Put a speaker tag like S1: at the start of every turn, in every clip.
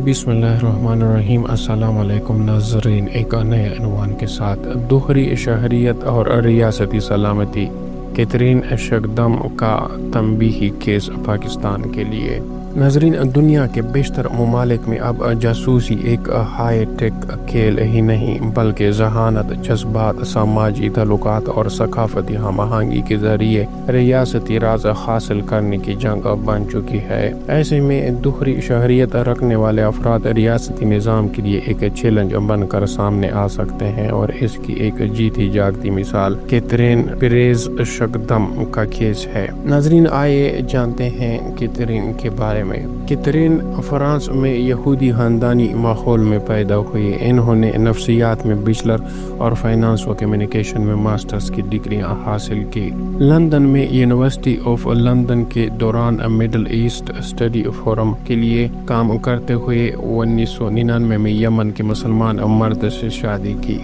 S1: بسم اللہ الرحمن الرحیم۔ السلام علیکم ناظرین، ایک نئے عنوان کے ساتھ دوہری شہریت اور ریاستی سلامتی، کیتھرین شگدم کا تنبیہی کیس پاکستان کے لیے۔ ناظرین، دنیا کے بیشتر ممالک میں اب جاسوسی ایک ہائی ٹیک کھیل ہی نہیں بلکہ ذہانت، جذبات، سماجی تعلقات اور ثقافتی ہم آہنگی کے ذریعے ریاستی راز حاصل کرنے کی جنگ بن چکی ہے۔ ایسے میں دوہری شہریت رکھنے والے افراد ریاستی نظام کے لیے ایک چیلنج بن کر سامنے آ سکتے ہیں، اور اس کی ایک جیتی جاگتی مثال کیتھرین پیریز شگدم کا کیس ہے۔ ناظرین، آئیے جانتے ہیں کیتھرین کے بارے میں۔ کیتھرین فرانس میں یہودی خاندانی ماحول میں پیدا ہوئی۔ انہوں نے نفسیات میں بیچلر اور فائنانس و کمیونیکیشن میں ماسٹرز کی ڈگریاں حاصل کی۔ لندن میں یونیورسٹی آف لندن کے دوران مڈل ایسٹ اسٹڈی فورم کے لیے کام کرتے ہوئے 1999 میں یمن کے مسلمان مرد سے شادی کی۔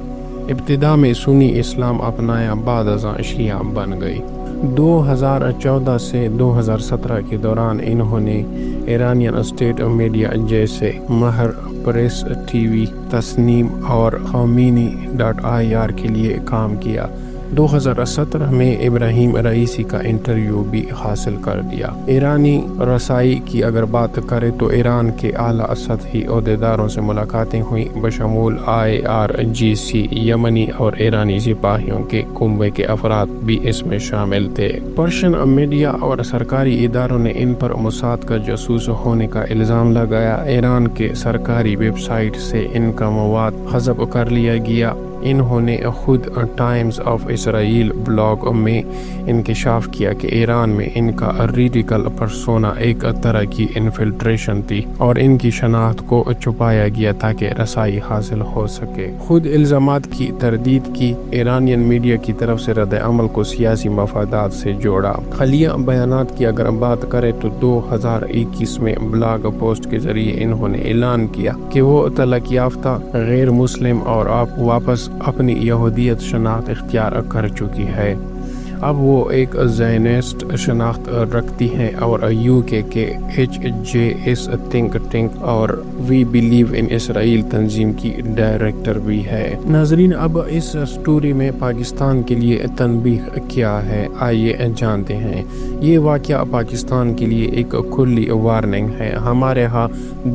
S1: ابتدا میں سنی اسلام اپنایا، بعد ازاں شیعہ بن گئی۔ 2014 سے 2017 کے دوران انہوں نے ایرانین اسٹیٹ میڈیا جیسے مہر پریس ٹی وی، تسنیم اور خمینی.ir کے لیے کام کیا۔ 2017 میں ابراہیم رئیسی کا انٹرویو بھی حاصل کر دیا۔ ایرانی رسائی کی اگر بات کریں تو ایران کے اعلیٰ سطحی عہدیداروں سے ملاقاتیں ہوئیں، بشمول IRGC، یمنی اور ایرانی سپاہیوں کے کنبے کے افراد بھی اس میں شامل تھے۔ پرشین میڈیا اور سرکاری اداروں نے ان پر موساد کا جاسوس ہونے کا الزام لگایا۔ ایران کے سرکاری ویب سائٹ سے ان کا مواد حذف کر لیا گیا۔ انہوں نے خود ٹائمز آف اسرائیل بلاگ میں انکشاف کیا کہ ایران میں ان کا ریڈیکل پرسونا ایک طرح کی انفلٹریشن تھی اور ان کی شناخت کو چھپایا گیا تاکہ رسائی حاصل ہو سکے۔ خود الزامات کی تردید کی۔ ایرانین میڈیا کی طرف سے رد عمل کو سیاسی مفادات سے جوڑا۔ خلیہ بیانات کی اگر بات کریں تو 2021 میں بلاگ پوسٹ کے ذریعے انہوں نے اعلان کیا کہ وہ طلاق یافتہ، غیر مسلم اور واپس اپنی یہودیت شناخت اختیار کر چکی ہے۔ اب وہ ایک زائنسٹ شناخت رکھتی ہیں اور UK کے HJS تھنک ٹینک اور وی بلیو ان اسرائیل تنظیم کی ڈائریکٹر بھی ہے۔ ناظرین، اب اس سٹوری میں پاکستان کے لیے تنبیہ کیا ہے، آئیے جانتے ہیں۔ یہ واقعہ پاکستان کے لیے ایک کھلی وارننگ ہے۔ ہمارے ہاں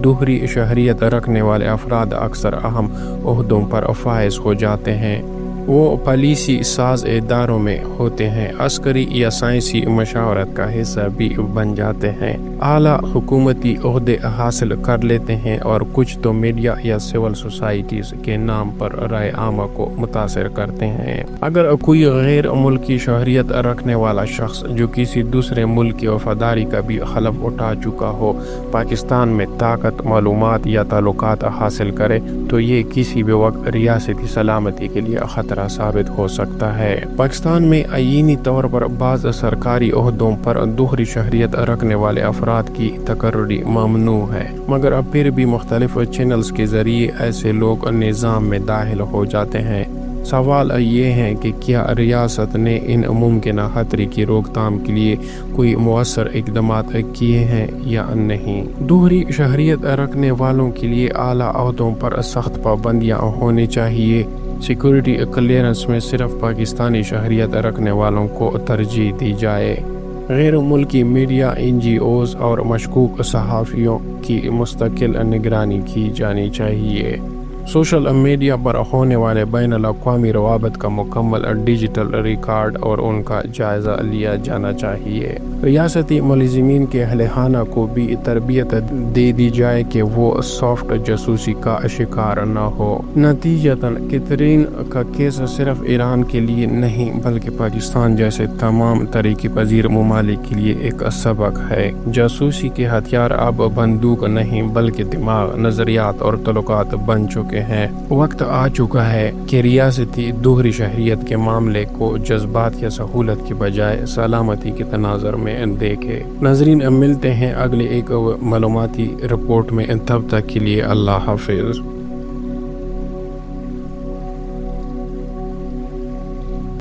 S1: دوہری شہریت رکھنے والے افراد اکثر اہم عہدوں پر فائز ہو جاتے ہیں۔ وہ پالیسی ساز اداروں میں ہوتے ہیں، عسکری یا سائنسی مشاورت کا حصہ بھی بن جاتے ہیں، اعلیٰ حکومتی عہدے حاصل کر لیتے ہیں، اور کچھ تو میڈیا یا سول سوسائٹیز کے نام پر رائے عامہ کو متاثر کرتے ہیں۔ اگر کوئی غیر ملکی شہریت رکھنے والا شخص جو کسی دوسرے ملک کی وفاداری کا بھی حلف اٹھا چکا ہو پاکستان میں طاقت، معلومات یا تعلقات حاصل کرے تو یہ کسی بھی وقت ریاستی سلامتی کے لیے خطرہ ثابت ہو سکتا ہے۔ پاکستان میں آئینی طور پر بعض سرکاری عہدوں پر دوہری شہریت رکھنے والے افراد کی تقرری ممنوع ہے، مگر اب پھر بھی مختلف چینلز کے ذریعے ایسے لوگ نظام میں داخل ہو جاتے ہیں۔ سوال یہ ہے کہ کیا ریاست نے ان ممکنہ خطرے کی روک تھام کے لیے کوئی مؤثر اقدامات کیے ہیں یا نہیں؟ دوہری شہریت رکھنے والوں کے لیے اعلیٰ عہدوں پر سخت پابندیاں ہونی چاہیے۔ سیکورٹی کلیئرنس میں صرف پاکستانی شہریت رکھنے والوں کو ترجیح دی جائے۔ غیر ملکی میڈیا، NGOز اور مشکوک صحافیوں کی مستقل نگرانی کی جانی چاہیے۔ سوشل میڈیا پر ہونے والے بین الاقوامی روابط کا مکمل ڈیجیٹل ریکارڈ اور ان کا جائزہ لیا جانا چاہیے۔ ریاستی ملازمین کے اہل خانہ کو بھی تربیت دے دی جائے کہ وہ سافٹ جاسوسی کا شکار نہ ہو۔ نتیجتاً کیتھرین کا کیس صرف ایران کے لیے نہیں بلکہ پاکستان جیسے تمام ترقی پذیر ممالک کے لیے ایک سبق ہے۔ جاسوسی کے ہتھیار اب بندوق نہیں بلکہ دماغ، نظریات اور تعلقات بن چکے ہیں۔ وقت آ چکا ہے کہ ریاستی دوہری شہریت کے معاملے کو جذبات یا سہولت کے بجائے سلامتی کے تناظر میں دیکھے۔ ناظرین، ملتے ہیں اگلے ایک معلوماتی رپورٹ میں، تب تک کے لیے اللہ حافظ۔